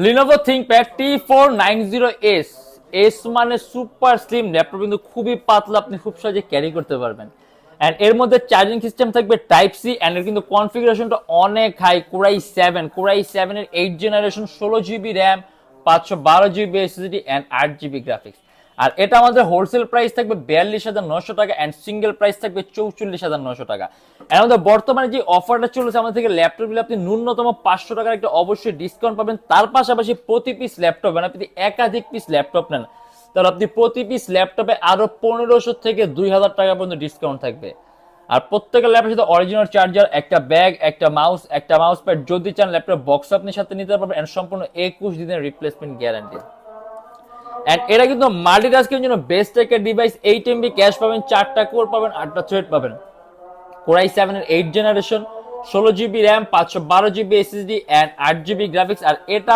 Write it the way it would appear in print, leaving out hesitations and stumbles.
Lenovo ThinkPad T490S S মানে super slim laptop, কিন্তু খুবই পাতলা, আপনি খুব সহজে ক্যারি করতে পারবেন। এন্ড এর মধ্যে চার্জিং সিস্টেম থাকবে টাইপ সি, এন্ড এর কিন্তু কনফিগারেশনটা অনেক হাই। কোরাই 7 এর 8 generation, 16 GB RAM, 512 GB SSD and 8 GB graphics. আর এটা আমাদের হোলসেল প্রাইস থাকবে 42,900 টাকা, এন্ড সিঙ্গেল প্রাইস থাকবে 44,900 টাকা। এর মধ্যে বর্তমানে যে অফারটা চলছে আমাদের থেকে ল্যাপটপ নিলে আপনি ন্যূনতম 500 টাকার একটা অবশ্যই ডিসকাউন্ট পাবেন। তার পাশাপাশি প্রতি পিস ল্যাপটপ, মানে আপনি একাধিক পিস ল্যাপটপ নেন তাহলে আপনি প্রতি পিস ল্যাপটপে আরো 1500 থেকে 2000 টাকা পর্যন্ত ডিসকাউন্ট থাকবে। আর প্রত্যেকের ল্যাপটপের সাথে অরিজিনাল চার্জার, একটা ব্যাগ, একটা মাউস প্যাড, যদি চান ল্যাপটপ বক্স আপনি সাথে নিতে পারবেন, এন্ড সম্পূর্ণ 21 দিনের রিপ্লেসমেন্ট গ্যারান্টি। এন্ড এটা কিন্তু মাল্টিটাস্কিং জন্য বেস্ট একটা ডিভাইস। 8 MB ক্যাশ পাবেন, 4টা কোর পাবেন, 8টা থ্রেড পাবেন। কোরাই 7 এর 8 generation, 16 GB RAM, 512 GB SSD and 8 GB graphics. আর এটা